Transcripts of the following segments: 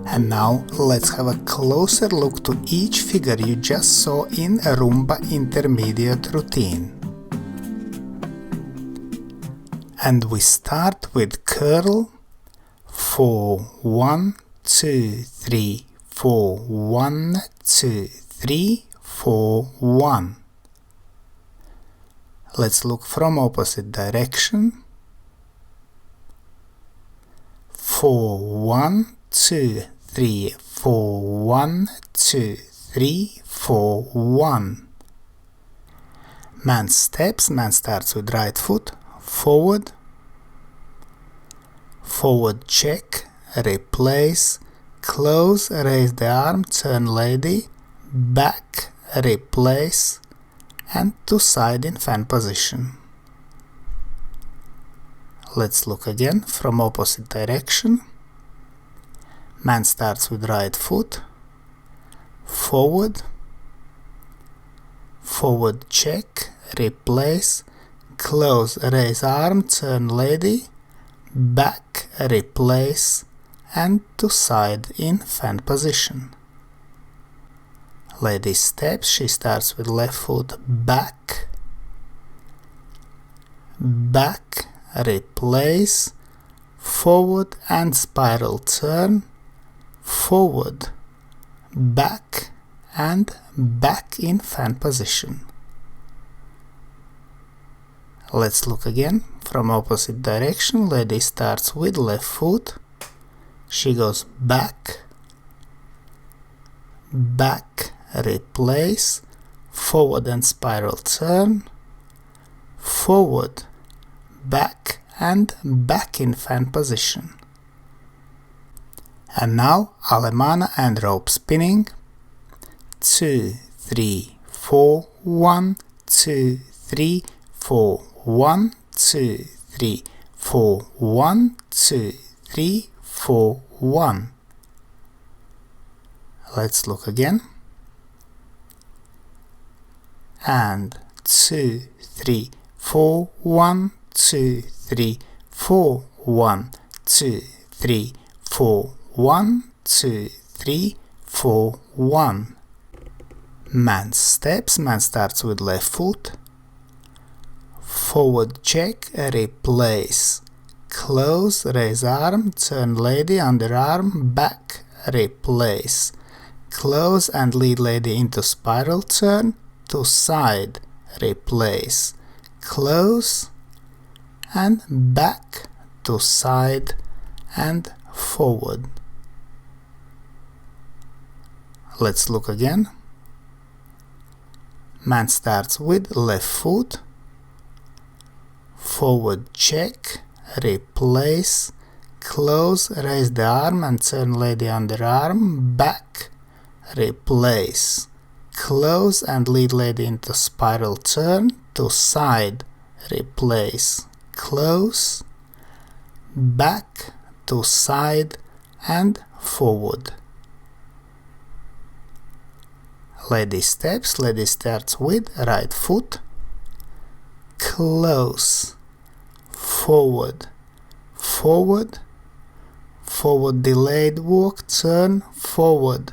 And now let's have a closer look to each figure you just saw in a Rumba intermediate routine. And we start with curl 4 1 2 3 4 1 2 3 4 1. Let's look from opposite direction. 4 1 2 3 4 1 2 3 4 1. Man steps. Man starts with right foot, forward, forward check, replace, close, raise the arm, turn lady, back, replace, and to side in fan position. Let's look again from opposite direction. Man starts with right foot, forward, forward check, replace, close, raise arm, turn lady, back, replace, and to side in fan position. Lady steps. She starts with left foot, back, back, replace, forward and spiral turn, forward, back, and back in fan position. Let's look again from opposite direction. Lady starts with left foot. She goes back, back, replace, forward and spiral turn, forward, back, and back in fan position. And now Alemana and rope spinning. 2 3 4 1 2 3 4 1 2 3 4 1 2 3 4 1. Let's look again. And 2 3 4 1 2 3 4 1 2 3 4 1 2 3 4 1. Man steps. Man starts with left foot, forward check, replace, close, raise arm, turn lady, underarm, back, replace, close and lead lady into spiral turn, to side, replace, close, and back, to side, and forward. Let's look again. Man starts with left foot, forward check, replace, close, raise the arm and turn lady underarm, back, replace, close and lead lady into spiral turn, to side, replace, close, back, to side, and forward. Lady steps. Lady starts with right foot, close, forward, forward, forward delayed walk, turn, forward,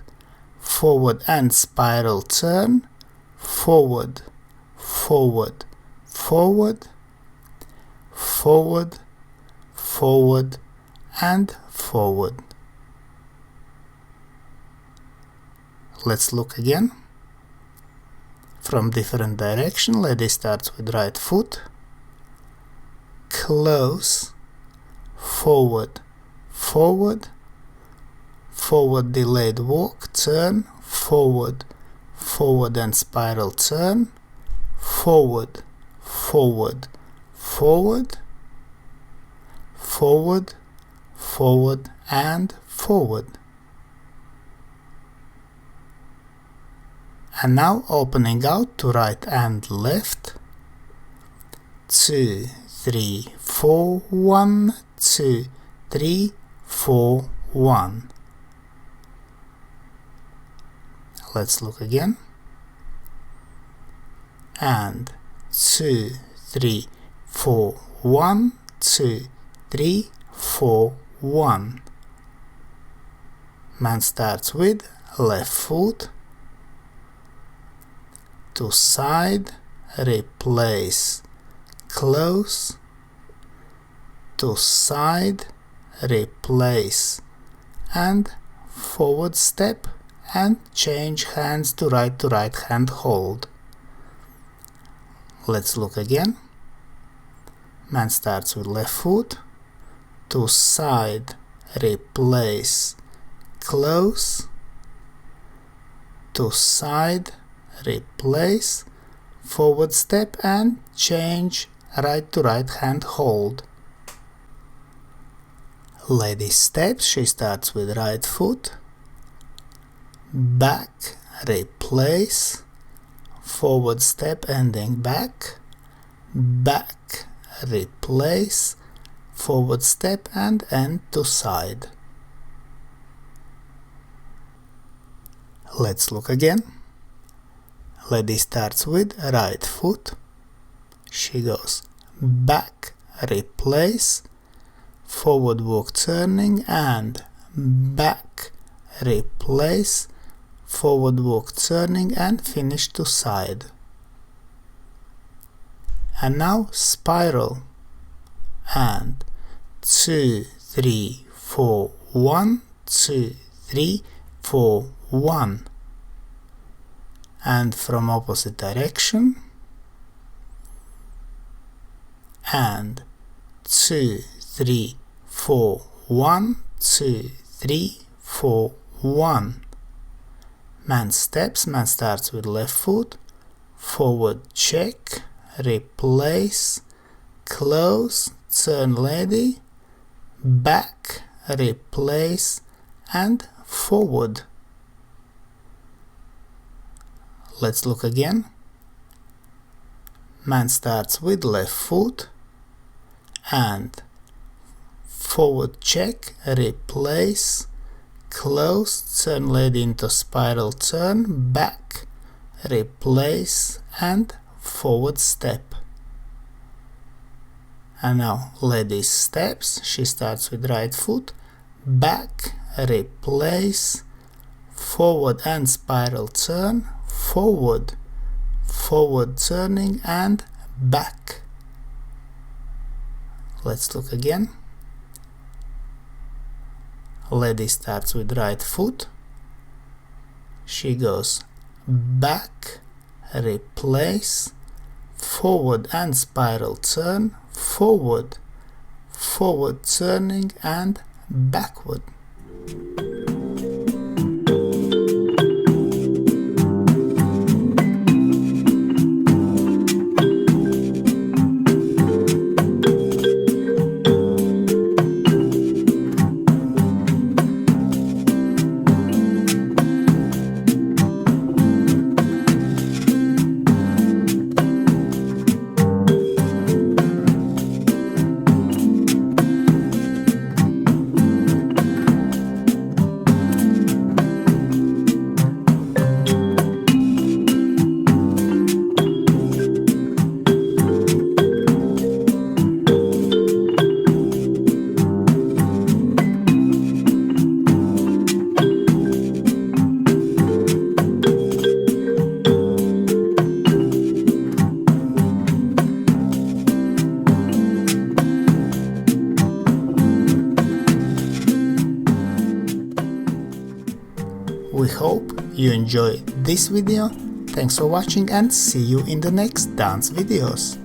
forward and spiral turn, forward, forward, forward, forward, forward, and forward. Let's look again. From different direction. Lady starts with right foot, close, forward, forward, forward delayed walk, turn, forward, forward and spiral turn, forward, forward, forward, forward, forward and forward. And now opening out to right and left. 2 3 4 1 2 3 4 1. Let's look again. And 2 3 4 1 2 3 4 1. Man starts with left foot to side, replace, close, to side, replace, and forward step, and change hands to right hand hold. Let's look again. Man starts with left foot to side, replace, close, to side, replace, forward step, and change right hand hold. Lady steps, she starts with right foot, back, replace, forward step ending back, back, replace, forward step and end to side. Let's look again. Lady starts with right foot, she goes back, replace, forward walk turning and back, replace, forward walk turning and finish to side. And now spiral and 2, 3, 4, 1, 2, 3, 4, 1, and from opposite direction, and 2, 3, 4, 1, 2, 3, 4, 1. Man steps, man starts with left foot, forward check, replace, close, turn lady, back, replace, and forward. Let's look again. Man starts with left foot and forward check, replace, close, turn lady into spiral turn, back, replace, and forward step. And now lady steps, she starts with right foot, back, replace, forward and spiral turn, forward, forward turning and back. Let's look again. Lady starts with right foot, she goes back, replace, forward and spiral turn, forward, forward turning and backward. We hope you enjoyed this video. Thanks for watching and see you in the next dance videos.